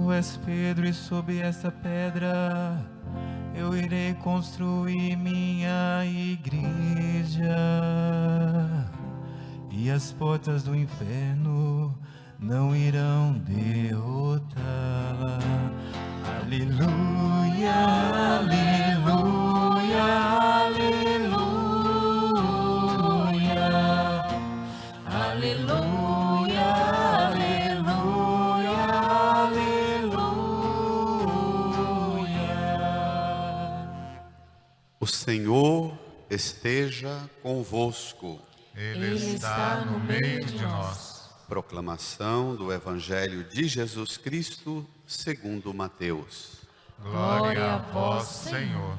Tu és Pedro, e sobre essa pedra eu irei construir minha igreja, e as portas do inferno não irão derrotá-la. Aleluia, aleluia, aleluia, aleluia, aleluia, aleluia. O Senhor esteja convosco. Ele está no meio de nós. Proclamação do Evangelho de Jesus Cristo segundo Mateus. Glória a vós, Senhor.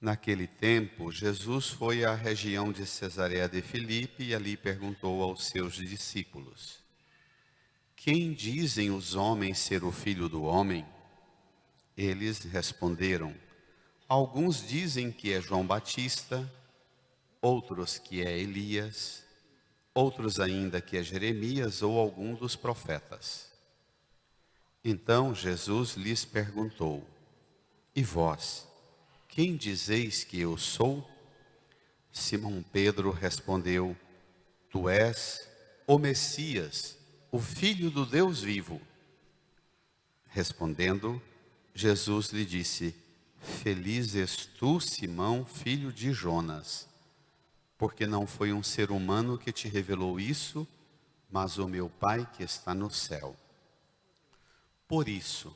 Naquele tempo, Jesus foi à região de Cesareia de Filipe e ali perguntou aos seus discípulos: Quem dizem os homens ser o Filho do Homem? Eles responderam: Alguns dizem que é João Batista, outros que é Elias, outros ainda que é Jeremias ou algum dos profetas. Então Jesus lhes perguntou: E vós, quem dizeis que eu sou? Simão Pedro respondeu: Tu és o Messias, o Filho do Deus vivo. Respondendo, Jesus lhe disse: Feliz és tu, Simão, filho de Jonas, porque não foi um ser humano que te revelou isso, mas o meu Pai que está no céu. Por isso,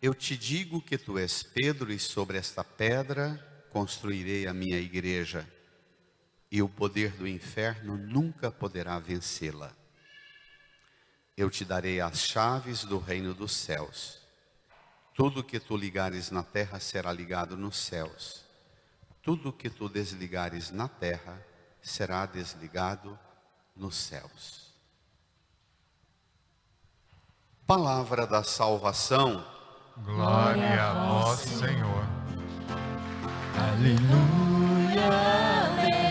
eu te digo que tu és Pedro, e sobre esta pedra construirei a minha igreja, e o poder do inferno nunca poderá vencê-la. Eu te darei as chaves do reino dos céus. Tudo que tu ligares na terra será ligado nos céus. Tudo que tu desligares na terra será desligado nos céus. Palavra da salvação. Glória a vós, Senhor. Aleluia, aleluia,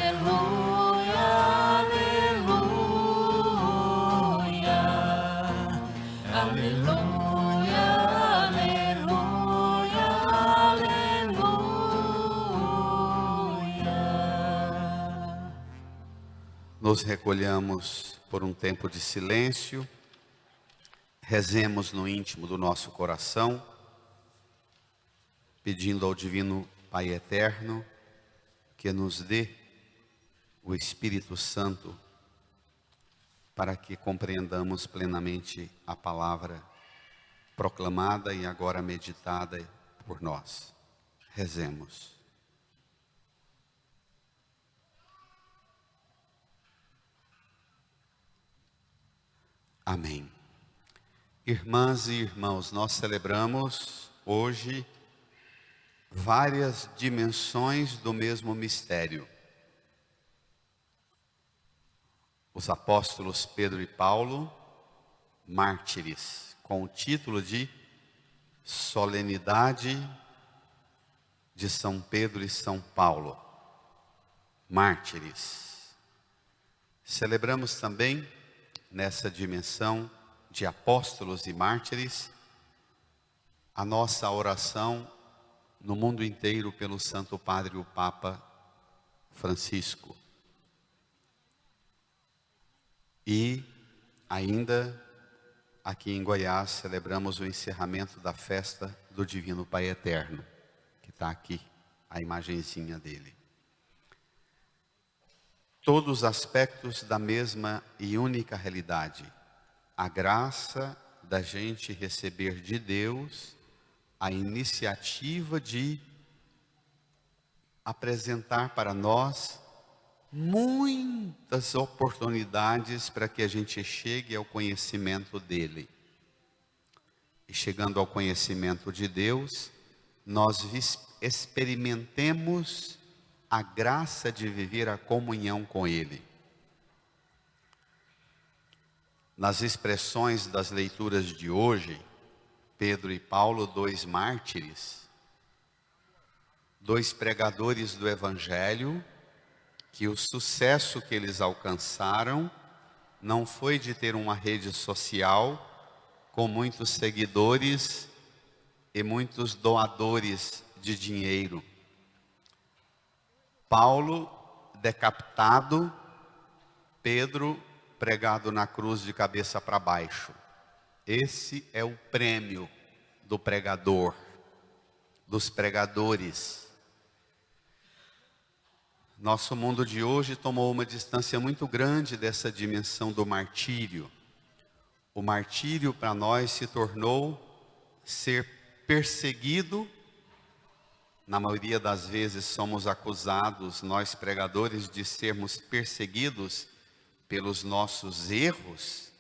aleluia, aleluia, aleluia. Nos recolhamos por um tempo de silêncio. Rezemos no íntimo do nosso coração, pedindo ao Divino Pai Eterno que nos dê o Espírito Santo para que compreendamos plenamente a palavra proclamada e agora meditada por nós. Rezemos. Amém. Irmãs e irmãos, nós celebramos hoje várias dimensões do mesmo mistério. Os apóstolos Pedro e Paulo, mártires, com o título de Solenidade de São Pedro e São Paulo, mártires. Celebramos também, nessa dimensão de apóstolos e mártires, a nossa oração no mundo inteiro pelo Santo Padre, o Papa Francisco. E ainda aqui em Goiás celebramos o encerramento da festa do Divino Pai Eterno, que está aqui, a imagenzinha dele. Todos os aspectos da mesma e única realidade. A graça da gente receber de Deus a iniciativa de apresentar para nós muitas oportunidades para que a gente chegue ao conhecimento dele. E chegando ao conhecimento de Deus, nós experimentemos a graça de viver a comunhão com ele. Nas expressões das leituras de hoje, Pedro e Paulo, dois mártires, dois pregadores do Evangelho, que o sucesso que eles alcançaram não foi de ter uma rede social com muitos seguidores e muitos doadores de dinheiro. Paulo decapitado, Pedro pregado na cruz de cabeça para baixo. Esse é o prêmio do pregador, dos pregadores. Nosso mundo de hoje tomou uma distância muito grande dessa dimensão do martírio. O martírio para nós se tornou ser perseguido. Na maioria das vezes somos acusados, nós pregadores, de sermos perseguidos pelos nossos erros,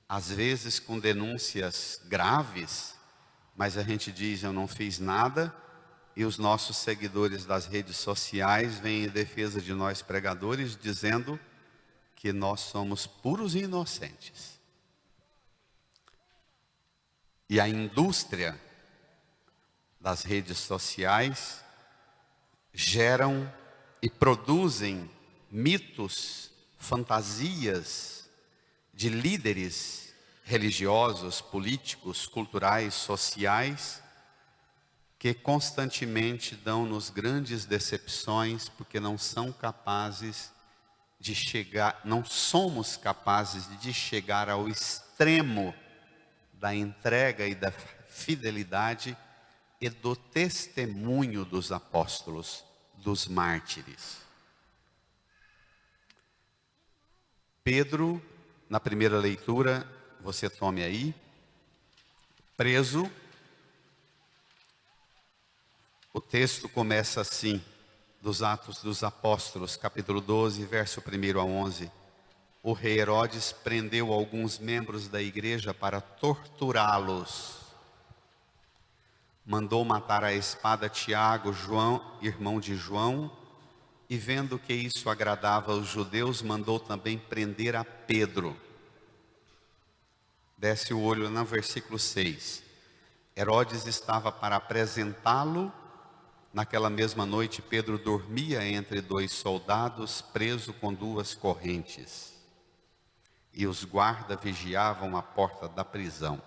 às vezes com denúncias graves, mas a gente diz: eu não fiz nada, e os nossos seguidores das redes sociais vêm em defesa de nós pregadores, dizendo que nós somos puros e inocentes. E a indústria das redes sociais geram e produzem mitos, fantasias de líderes religiosos, políticos, culturais, sociais, que constantemente dão-nos grandes decepções, porque não são capazes de chegar, não somos capazes de chegar ao extremo da entrega e da fidelidade e do testemunho dos apóstolos, dos mártires. Pedro, na primeira leitura, você tome aí, preso. O texto começa assim, dos Atos dos Apóstolos, capítulo 12, verso 1 a 11. O rei Herodes prendeu alguns membros da igreja para torturá-los. Mandou matar à espada Tiago, João, irmão de João, e vendo que isso agradava aos judeus, mandou também prender a Pedro. Desce o olho no versículo 6. Herodes estava para apresentá-lo. Naquela mesma noite, Pedro dormia entre dois soldados, preso com duas correntes. E os guardas vigiavam a porta da prisão.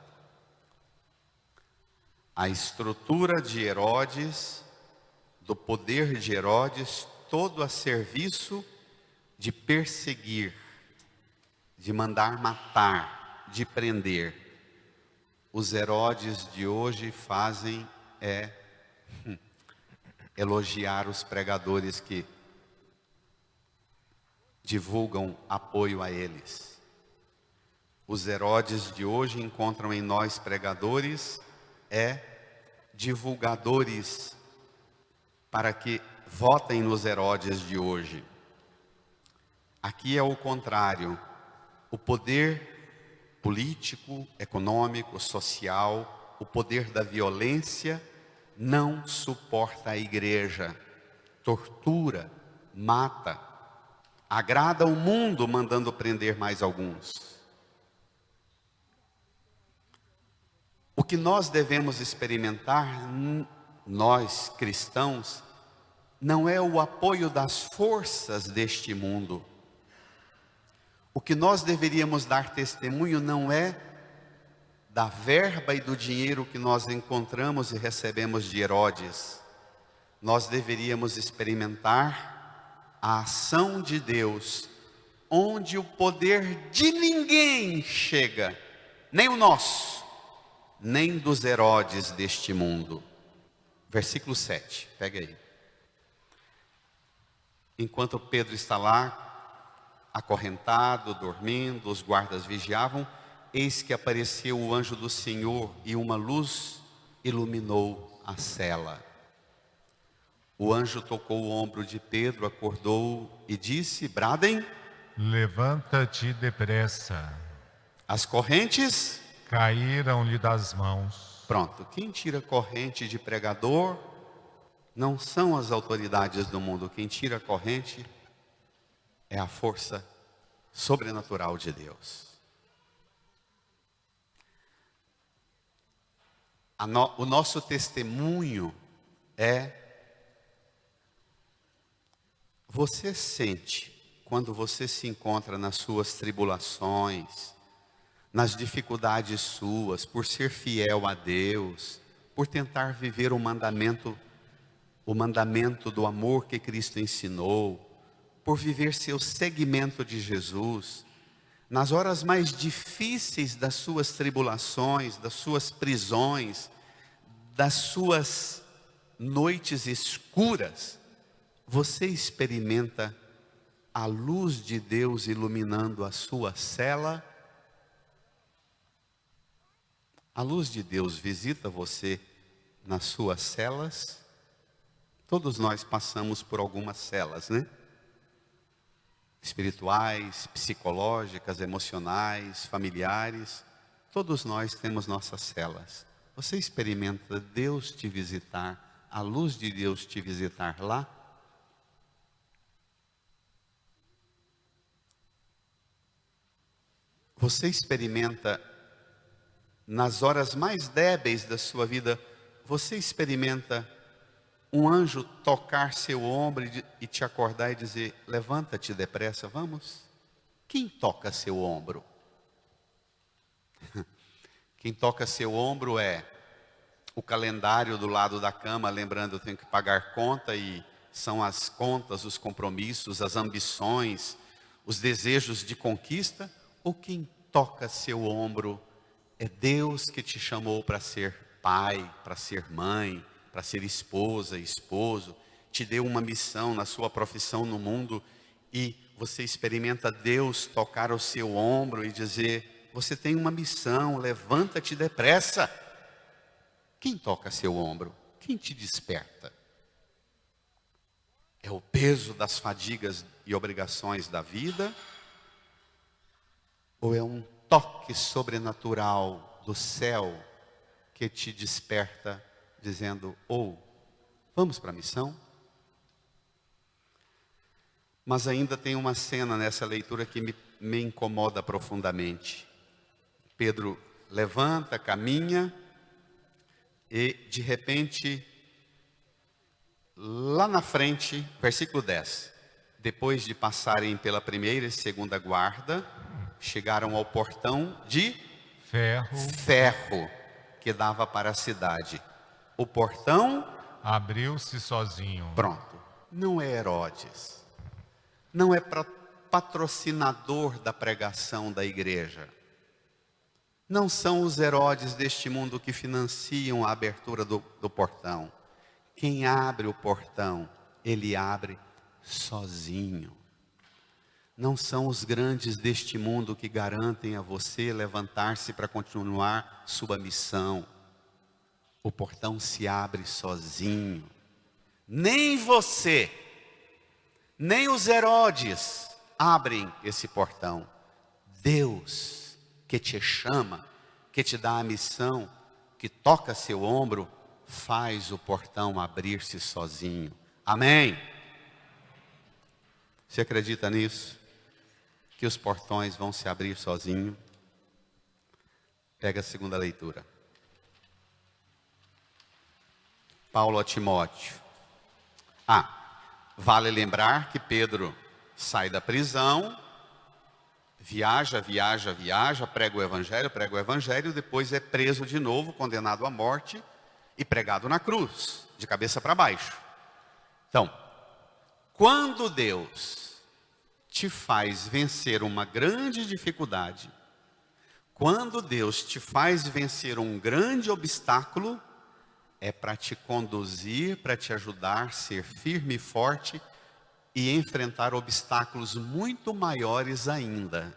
A estrutura de Herodes, do poder de Herodes, todo a serviço de perseguir, de mandar matar, de prender. Os Herodes de hoje fazem elogiar os pregadores que divulgam apoio a eles. Os Herodes de hoje encontram em nós pregadores divulgadores para que votem nos Herodes de hoje. Aqui é o contrário. O poder político, econômico, social, o poder da violência não suporta a igreja, tortura, mata, agrada o mundo mandando prender mais alguns. O que nós devemos experimentar, nós cristãos, não é o apoio das forças deste mundo. O que nós deveríamos dar testemunho não é da verba e do dinheiro que nós encontramos e recebemos de Herodes. Nós deveríamos experimentar a ação de Deus, onde o poder de ninguém chega, nem o nosso, nem dos Herodes deste mundo. Versículo 7, pega aí. Enquanto Pedro está lá, acorrentado, dormindo, os guardas vigiavam, eis que apareceu o anjo do Senhor e uma luz iluminou a cela. O anjo tocou o ombro de Pedro, acordou e disse: bradem. Levanta-te depressa. As correntes Caíram-lhe das mãos. Pronto, quem tira corrente de pregador não são as autoridades do mundo. Quem tira a corrente é a força sobrenatural de Deus. O nosso testemunho você sente quando você se encontra nas suas tribulações, nas dificuldades suas, por ser fiel a Deus, por tentar viver o mandamento do amor que Cristo ensinou, por viver seu seguimento de Jesus, nas horas mais difíceis das suas tribulações, das suas prisões, das suas noites escuras, você experimenta a luz de Deus iluminando a sua cela? A luz de Deus visita você nas suas celas? Todos nós passamos por algumas celas, né? Espirituais, psicológicas, emocionais, familiares. Todos nós temos nossas celas. Você experimenta Deus te visitar, a luz de Deus te visitar lá? Você experimenta, nas horas mais débeis da sua vida, você experimenta um anjo tocar seu ombro e te acordar e dizer: levanta-te depressa, vamos? Quem toca seu ombro? Quem toca seu ombro é o calendário do lado da cama, lembrando, eu tenho que pagar conta, e são as contas, os compromissos, as ambições, os desejos de conquista? Ou quem toca seu ombro é Deus que te chamou para ser pai, para ser mãe, para ser esposa, esposo, te deu uma missão na sua profissão no mundo, e você experimenta Deus tocar o seu ombro e dizer: você tem uma missão, levanta-te depressa. Quem toca seu ombro? Quem te desperta? É o peso das fadigas e obrigações da vida? Ou é um toque sobrenatural do céu que te desperta, dizendo: vamos para a missão? Mas ainda tem uma cena nessa leitura que me incomoda profundamente. Pedro levanta, caminha, e de repente, lá na frente, versículo 10, depois de passarem pela primeira e segunda guarda, chegaram ao portão de ferro que dava para a cidade. O portão abriu-se sozinho. Pronto. Não é Herodes, não é patrocinador da pregação da igreja, não são os Herodes deste mundo que financiam a abertura do portão. Quem abre o portão, ele abre sozinho. Não são os grandes deste mundo que garantem a você levantar-se para continuar sua missão. O portão se abre sozinho. Nem você, nem os Herodes abrem esse portão. Deus, que te chama, que te dá a missão, que toca seu ombro, faz o portão abrir-se sozinho. Amém? Você acredita nisso? Que os portões vão se abrir sozinho? Pega a segunda leitura. Paulo a Timóteo. Vale lembrar que Pedro sai da prisão, viaja, prega o evangelho, depois é preso de novo, condenado à morte e pregado na cruz, de cabeça para baixo. Então, quando Deus te faz vencer uma grande dificuldade, quando Deus te faz vencer um grande obstáculo, é para te conduzir, para te ajudar a ser firme e forte e enfrentar obstáculos muito maiores ainda.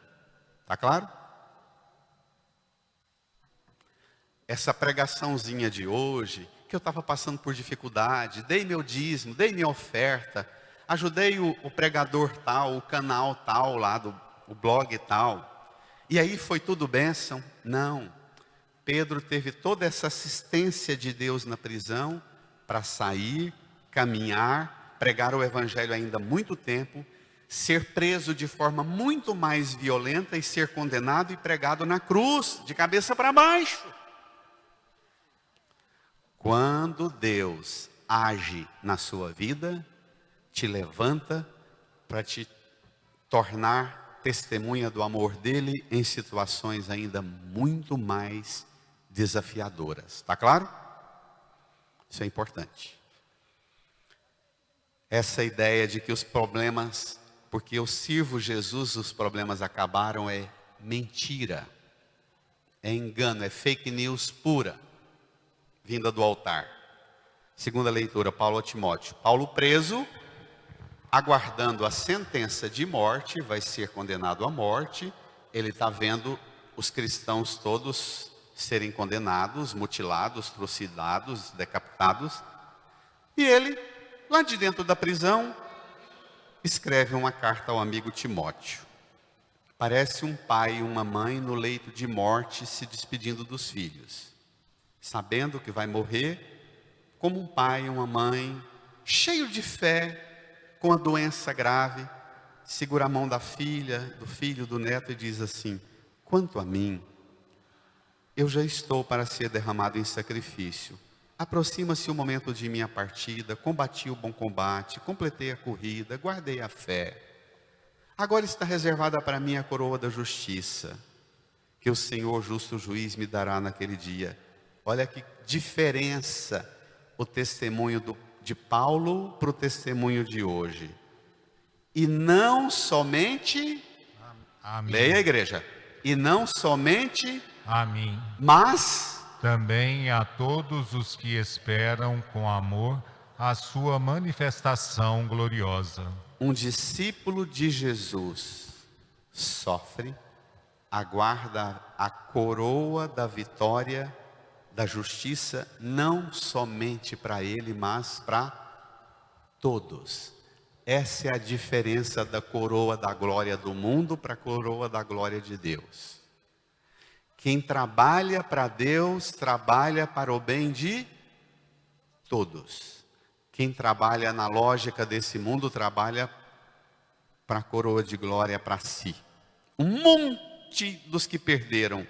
Está claro? Essa pregaçãozinha de hoje, que eu estava passando por dificuldade, dei meu dízimo, dei minha oferta, ajudei o pregador tal, o canal tal lá, o blog tal, e aí foi tudo bênção? Não. Pedro teve toda essa assistência de Deus na prisão para sair, caminhar, pregar o evangelho ainda há muito tempo, ser preso de forma muito mais violenta e ser condenado e pregado na cruz, de cabeça para baixo. Quando Deus age na sua vida, te levanta para te tornar testemunha do amor dele em situações ainda muito mais desafiadoras. Está claro? Isso é importante. Essa ideia de que os problemas, porque eu sirvo Jesus, os problemas acabaram, é mentira. É engano, é fake news pura, vinda do altar. Segunda leitura, Paulo a Timóteo. Paulo preso, aguardando a sentença de morte, vai ser condenado à morte. Ele está vendo os cristãos todos serem condenados, mutilados, trucidados, decapitados. E ele, lá de dentro da prisão, escreve uma carta ao amigo Timóteo. Parece um pai e uma mãe no leito de morte se despedindo dos filhos, sabendo que vai morrer, como um pai e uma mãe, cheio de fé, com a doença grave, segura a mão da filha, do filho, do neto e diz assim: quanto a mim, eu já estou para ser derramado em sacrifício. Aproxima-se o momento de minha partida, combati o bom combate, completei a corrida, guardei a fé. Agora está reservada para mim a coroa da justiça, que o Senhor justo juiz me dará naquele dia. Olha que diferença o testemunho de Paulo para o testemunho de hoje. E não somente, Amém. leia a igreja, e não somente, Amém. mas Também a todos os que esperam com amor a sua manifestação gloriosa. um discípulo de Jesus sofre, aguarda a coroa da vitória, da justiça, não somente para ele, mas para todos. Essa é a diferença da coroa da glória do mundo para a coroa da glória de Deus. Quem trabalha para Deus, trabalha para o bem de todos. Quem trabalha na lógica desse mundo, trabalha para a coroa de glória para si. Um monte dos que perderam,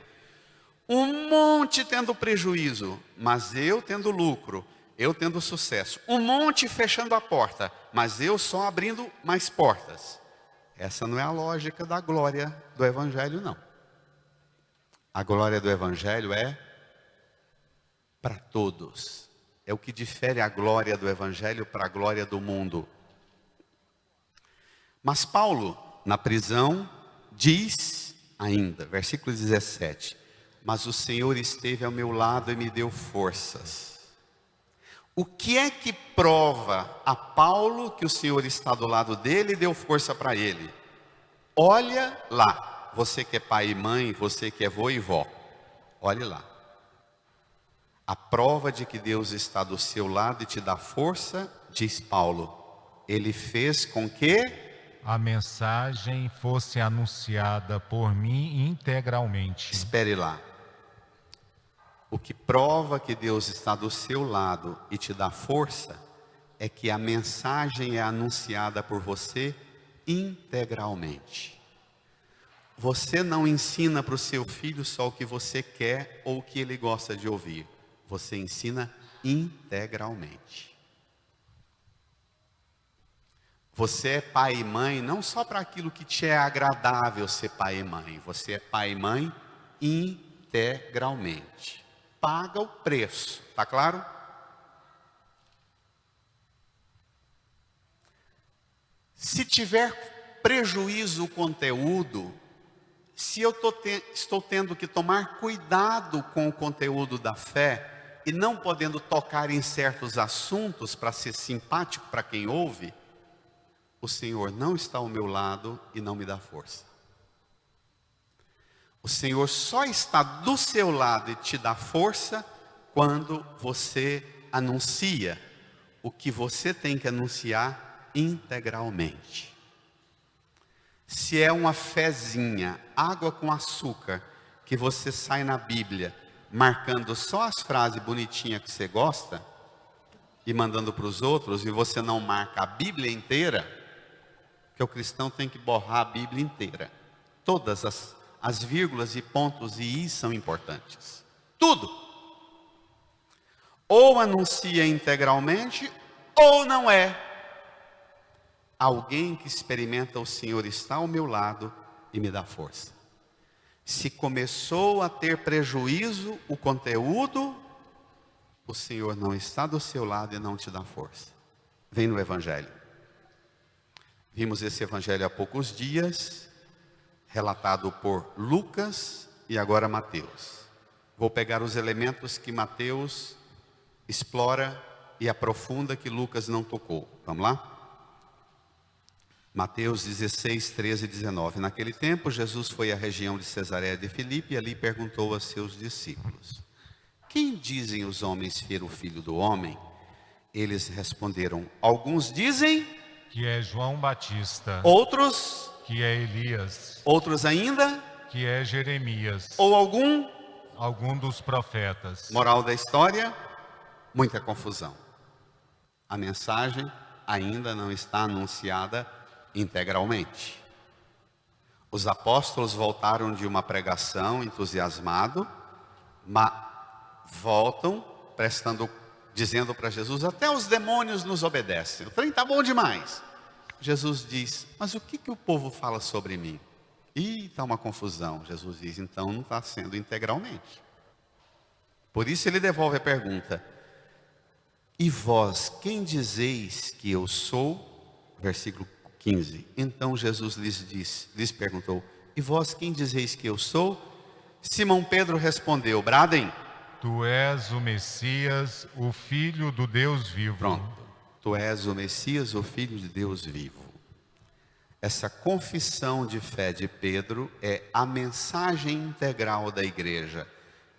um monte tendo prejuízo, mas eu tendo lucro, eu tendo sucesso. Um monte fechando a porta, mas eu só abrindo mais portas. Essa não é a lógica da glória do Evangelho, não. A glória do Evangelho é para todos. É o que difere a glória do Evangelho para a glória do mundo. Mas Paulo, na prisão, diz ainda, versículo 17: mas o Senhor esteve ao meu lado e me deu forças. O que é que prova a Paulo que o Senhor está do lado dele e deu força para ele? Olha lá, você que é pai e mãe, você que é vô e vó, olhe lá. A prova de que Deus está do seu lado e te dá força, diz Paulo, ele fez com que A mensagem fosse anunciada por mim integralmente. espere lá. O que prova que Deus está do seu lado e te dá força é que a mensagem é anunciada por você integralmente. Você não ensina para o seu filho só o que você quer ou o que ele gosta de ouvir. Você ensina integralmente. Você é pai e mãe não só para aquilo que te é agradável ser pai e mãe. Você é pai e mãe integralmente. Paga o preço, tá claro? Se tiver prejuízo o conteúdo, se eu estou tendo que tomar cuidado com o conteúdo da fé e não podendo tocar em certos assuntos para ser simpático para quem ouve, o Senhor não está ao meu lado e não me dá força. O Senhor só está do seu lado e te dá força quando você anuncia o que você tem que anunciar integralmente. Se é uma fezinha, água com açúcar, que você sai na Bíblia, marcando só as frases bonitinhas que você gosta, e mandando para os outros, e você não marca a Bíblia inteira, porque o cristão tem que borrar a Bíblia inteira. Todas as vírgulas e pontos e is são importantes. Tudo. Ou anuncia integralmente, ou não é. Alguém que experimenta o Senhor está ao meu lado e me dá força. Se começou a ter prejuízo o conteúdo, o Senhor não está do seu lado e não te dá força. Vem no Evangelho. Vimos esse Evangelho há poucos dias, relatado por Lucas e agora Mateus. Vou pegar os elementos que Mateus explora e aprofunda que Lucas não tocou. Vamos lá? Mateus 16, 13 e 19. Naquele tempo, Jesus foi à região de Cesareia de Filipe e ali perguntou a seus discípulos: quem dizem os homens ser o Filho do Homem? Eles responderam: alguns dizem que é João Batista, outros, que é Elias, outros ainda, que é Jeremias, ou algum dos profetas. Moral da história, muita confusão. A mensagem ainda não está anunciada integralmente. Os apóstolos voltaram de uma pregação entusiasmado, mas voltam dizendo para Jesus: até os demônios nos obedecem. O trem está bom demais. Jesus diz: mas o que o povo fala sobre mim? Ih, está uma confusão. Jesus diz: então não está sendo integralmente. Por isso ele devolve a pergunta: e vós, quem dizeis que eu sou? Versículo 15. Então Jesus lhes perguntou: e vós, quem dizeis que eu sou? Simão Pedro respondeu: bradem. Tu és o Messias, o Filho do Deus vivo. Pronto. Tu és o Messias, o Filho de Deus vivo. Essa confissão de fé de Pedro é a mensagem integral da igreja.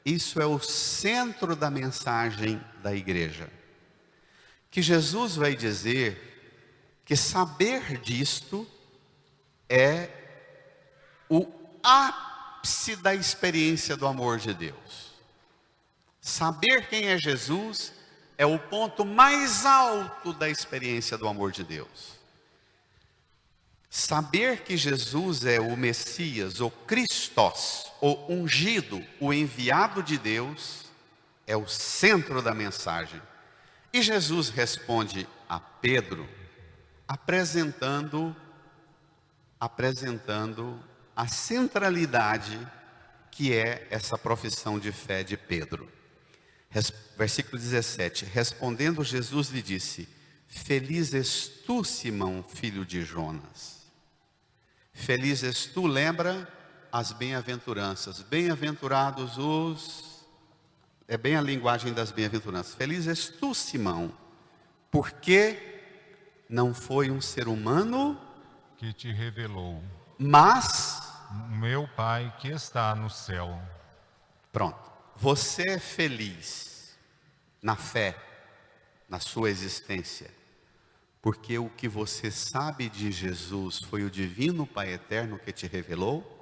Isso é o centro da mensagem da igreja. Que Jesus vai dizer que saber disto é o ápice da experiência do amor de Deus. Saber quem é Jesus é o ponto mais alto da experiência do amor de Deus. Saber que Jesus é o Messias, o Christos, o ungido, o enviado de Deus, é o centro da mensagem. E Jesus responde a Pedro, apresentando a centralidade que é essa profissão de fé de Pedro. Versículo 17. Respondendo Jesus lhe disse: feliz és tu, Simão, filho de Jonas. Feliz és tu, lembra as bem-aventuranças. Bem-aventurados os... É bem a linguagem das bem-aventuranças. Feliz és tu, Simão, porque não foi um ser humano que te revelou, mas meu Pai que está no céu. Pronto. Você é feliz na fé, na sua existência, porque o que você sabe de Jesus foi o divino Pai eterno que te revelou?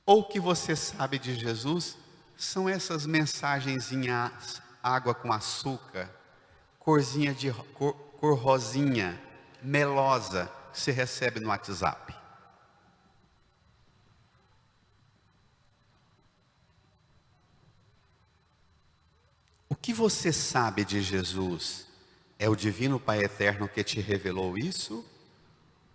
Ou o que você sabe de Jesus são essas mensagenzinhas, água com açúcar, cor rosinha, melosa, que se recebe no WhatsApp? O que você sabe de Jesus é o divino Pai eterno que te revelou isso?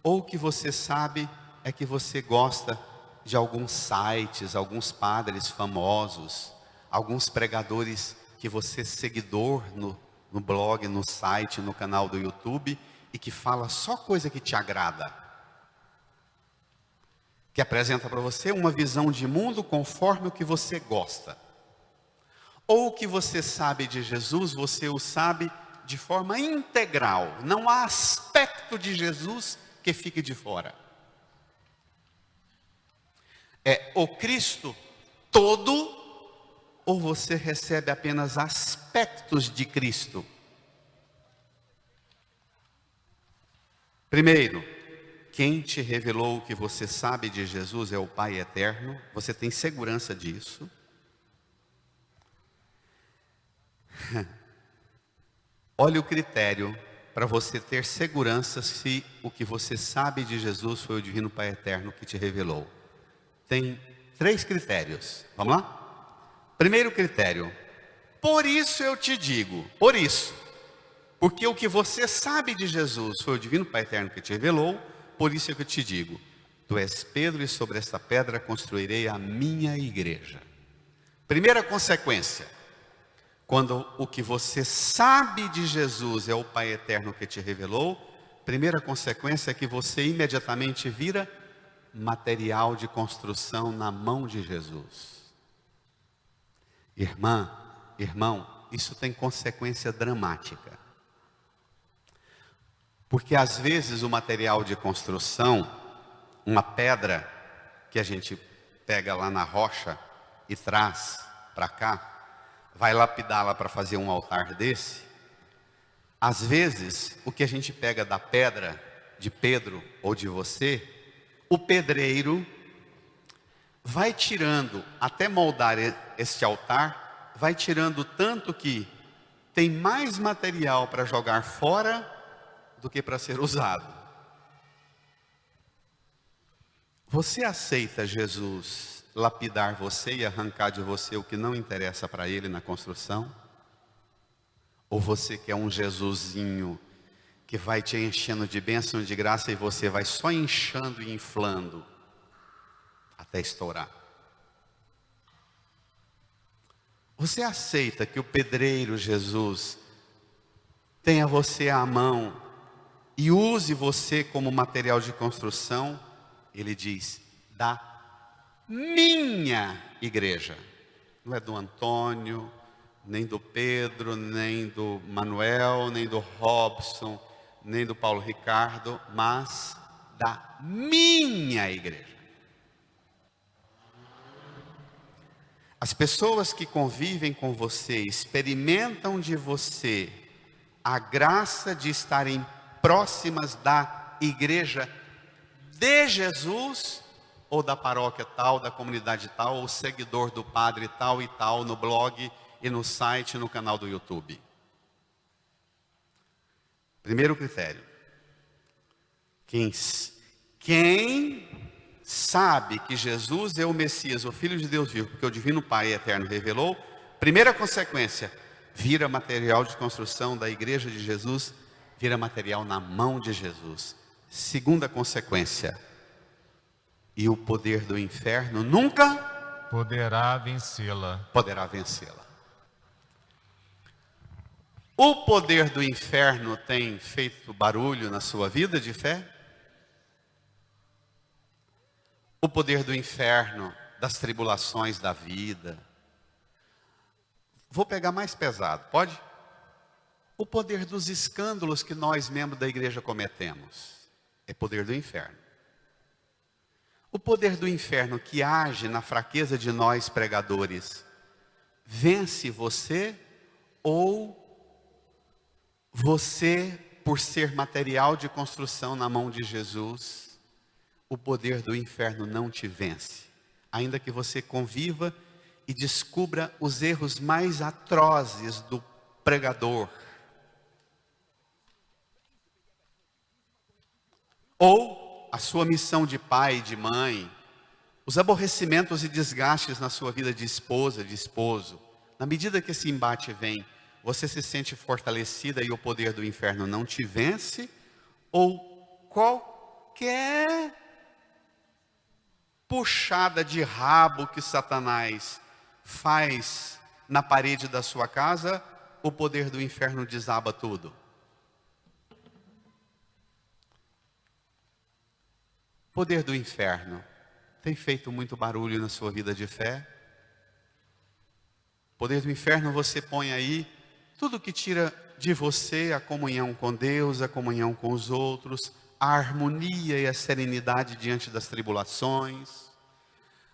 Ou o que você sabe é que você gosta de alguns sites, alguns padres famosos, alguns pregadores que você é seguidor no blog, no site, no canal do YouTube, e que fala só coisa que te agrada, que apresenta para você uma visão de mundo conforme o que você gosta? Ou o que você sabe de Jesus, você o sabe de forma integral, não há aspecto de Jesus que fique de fora? É o Cristo todo, ou você recebe apenas aspectos de Cristo? Primeiro, quem te revelou o que você sabe de Jesus é o Pai eterno. Você tem segurança disso? Olha o critério para você ter segurança se o que você sabe de Jesus foi o divino Pai eterno que te revelou. Tem 3 critérios. Vamos lá? Primeiro critério: por isso eu te digo. Por isso. Porque o que você sabe de Jesus foi o Divino Pai Eterno que te revelou. Por isso é que eu te digo: tu és Pedro, e sobre esta pedra construirei a minha igreja. Primeira consequência: quando o que você sabe de Jesus é o Pai Eterno que te revelou, primeira consequência é que você imediatamente vira material de construção na mão de Jesus. Irmã, irmão, isso tem consequência dramática. Porque às vezes o material de construção, uma pedra que a gente pega lá na rocha e traz para cá, vai lapidá-la para fazer um altar desse. Às vezes, o que a gente pega da pedra de Pedro ou de você, o pedreiro vai tirando, até moldar este altar, vai tirando tanto que tem mais material para jogar fora do que para ser usado. Você aceita Jesus lapidar você e arrancar de você o que não interessa para ele na construção? Ou você quer um Jesusinho que vai te enchendo de bênção e de graça e você vai só inchando e inflando até estourar? Você aceita que o pedreiro Jesus tenha você à mão e use você como material de construção? Ele diz: da minha igreja. Não é do Antônio, nem do Pedro, nem do Manuel, nem do Robson, nem do Paulo Ricardo, mas da minha igreja. As pessoas que convivem com você experimentam de você a graça de estarem próximas da igreja de Jesus, ou da paróquia tal, da comunidade tal, ou seguidor do padre tal e tal, no blog e no site, no canal do YouTube. Primeiro critério: quem sabe que Jesus é o Messias, o Filho de Deus vivo, porque o Divino Pai Eterno revelou, primeira consequência, vira material de construção da igreja de Jesus, vira material na mão de Jesus. Segunda consequência: e o poder do inferno nunca poderá vencê-la. Poderá vencê-la. O poder do inferno tem feito barulho na sua vida de fé? O poder do inferno, das tribulações da vida. Vou pegar mais pesado, pode? O poder dos escândalos que nós, membros da igreja, cometemos. É poder do inferno. O poder do inferno que age na fraqueza de nós pregadores, vence você, ou você, por ser material de construção na mão de Jesus, o poder do inferno não te vence, ainda que você conviva e descubra os erros mais atrozes do pregador, ou a sua missão de pai e de mãe, os aborrecimentos e desgastes na sua vida de esposa, de esposo. Na medida que esse embate vem, você se sente fortalecida e o poder do inferno não te vence? Ou qualquer puxada de rabo que Satanás faz na parede da sua casa, o poder do inferno desaba tudo? O poder do inferno tem feito muito barulho na sua vida de fé? O poder do inferno, você põe aí tudo que tira de você a comunhão com Deus, a comunhão com os outros, a harmonia e a serenidade diante das tribulações,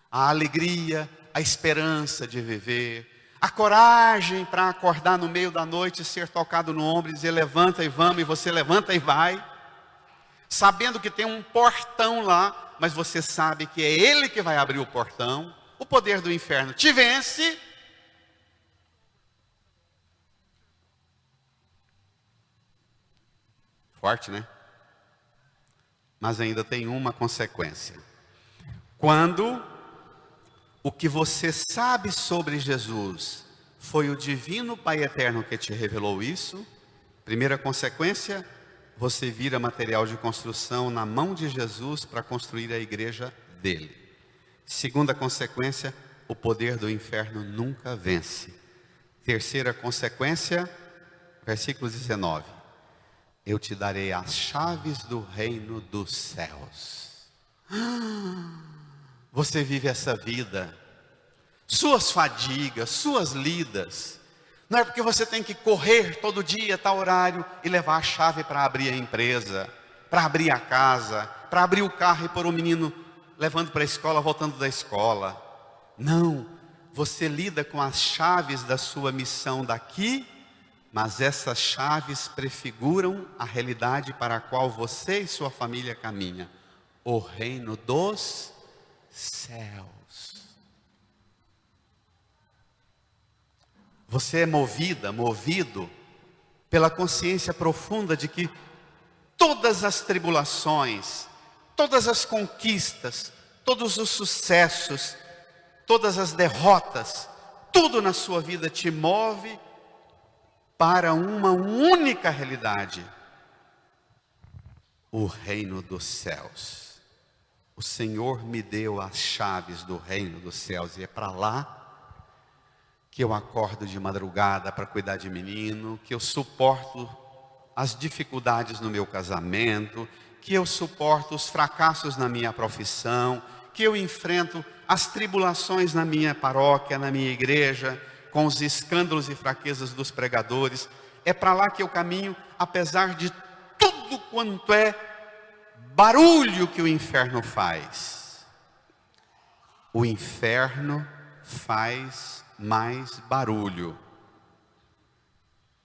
a alegria, a esperança de viver, a coragem para acordar no meio da noite e ser tocado no ombro e dizer: levanta e vamos, e você levanta e vai, sabendo que tem um portão lá, mas você sabe que é Ele que vai abrir o portão. O poder do inferno te vence. Forte, né? Mas ainda tem uma consequência. Quando o que você sabe sobre Jesus foi o Divino Pai Eterno que te revelou isso, Primeira consequência, você vira material de construção na mão de Jesus para construir a igreja dele. Segunda consequência, o poder do inferno nunca vence. Terceira consequência, versículo 19. Eu te darei as chaves do reino dos céus. Você vive essa vida, suas fadigas, suas lidas, não é porque você tem que correr todo dia, tal horário, e levar a chave para abrir a empresa, para abrir a casa, para abrir o carro e pôr o menino levando para a escola, voltando da escola. Não, você lida com as chaves da sua missão daqui, mas essas chaves prefiguram a realidade para a qual você e sua família caminham, o reino dos céus. Você é movido pela consciência profunda de que todas as tribulações, todas as conquistas, todos os sucessos, todas as derrotas, tudo na sua vida te move para uma única realidade: o reino dos céus. O Senhor me deu as chaves do reino dos céus, e é para lá que eu acordo de madrugada para cuidar de menino, que eu suporto as dificuldades no meu casamento, que eu suporto os fracassos na minha profissão, que eu enfrento as tribulações na minha paróquia, na minha igreja, com os escândalos e fraquezas dos pregadores. É para lá que eu caminho, apesar de tudo quanto é barulho que o inferno faz. O inferno faz mais barulho,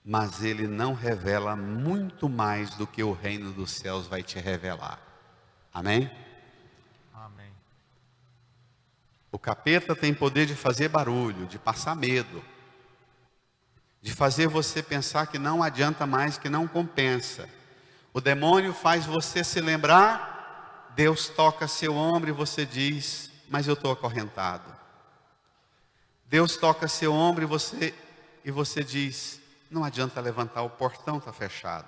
mas ele não revela muito mais do que o reino dos céus vai te revelar. Amém? Amém. O capeta tem poder de fazer barulho, de passar medo, de fazer você pensar que não adianta mais, que não compensa. O demônio faz você se lembrar, Deus toca seu ombro e você diz: mas eu estou acorrentado. Deus toca seu ombro e você diz: não adianta levantar, o portão está fechado.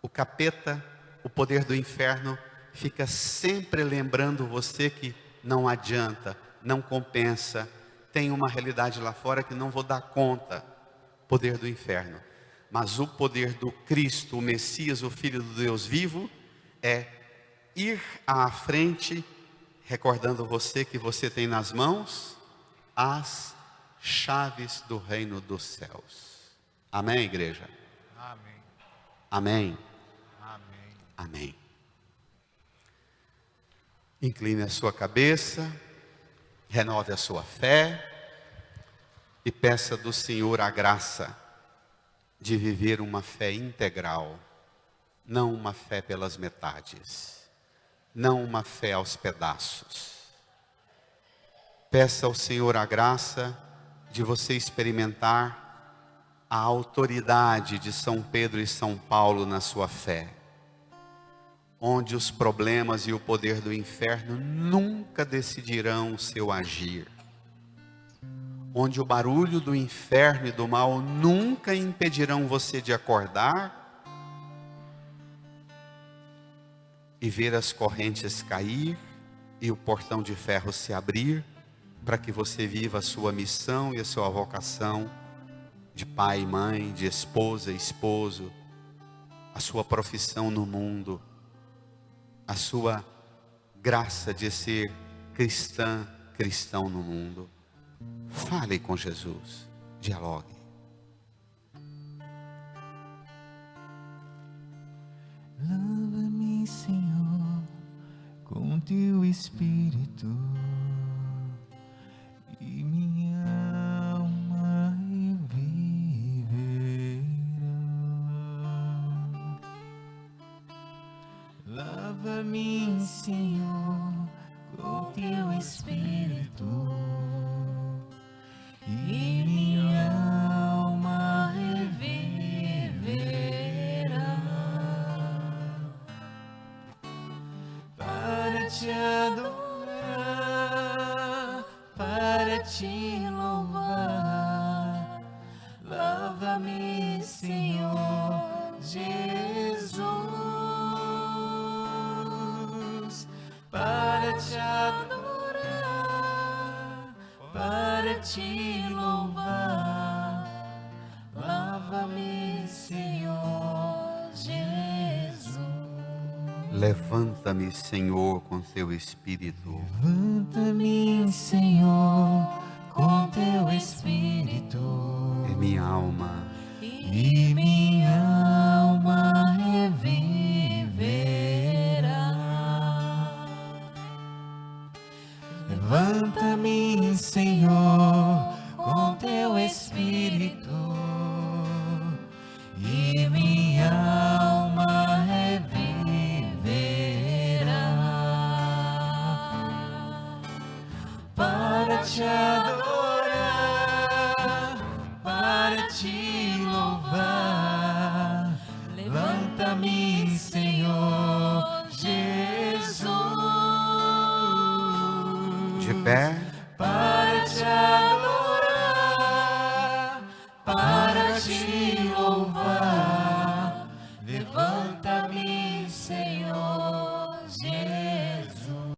O capeta, o poder do inferno, fica sempre lembrando você que não adianta, não compensa, tem uma realidade lá fora que não vou dar conta. Poder do inferno. Mas o poder do Cristo, o Messias, o Filho do Deus vivo, é ir à frente, recordando você que você tem nas mãos as chaves do reino dos céus. Amém, igreja? Amém. Amém. Amém. Amém. Incline a sua cabeça, renove a sua fé e peça do Senhor a graça de viver uma fé integral, não uma fé pelas metades, não uma fé aos pedaços. Peça ao Senhor a graça de você experimentar a autoridade de São Pedro e São Paulo na sua fé, onde os problemas e o poder do inferno nunca decidirão o seu agir, onde o barulho do inferno e do mal nunca impedirão você de acordar e ver as correntes cair e o portão de ferro se abrir, para que você viva a sua missão e a sua vocação de pai e mãe, de esposa e esposo, a sua profissão no mundo, a sua graça de ser cristã, cristão no mundo. Fale com Jesus, dialogue. Lava-me, Senhor, com teu Espírito, e minha alma reviverá. Lava-me, Senhor, com teu Espírito, e minha alma reviverá, para te adorar, para te louvar. Lava-me, Senhor te louvar. Lava-me, Senhor Jesus. Levanta-me, Senhor, com teu Espírito. Levanta-me, Senhor, com teu Espírito. E minha alma reviverá. Levanta-me, Senhor, com teu Espírito, e minha alma reviverá. Para te adorar, para te louvar, levanta-me, Senhor Jesus. de pé. Para te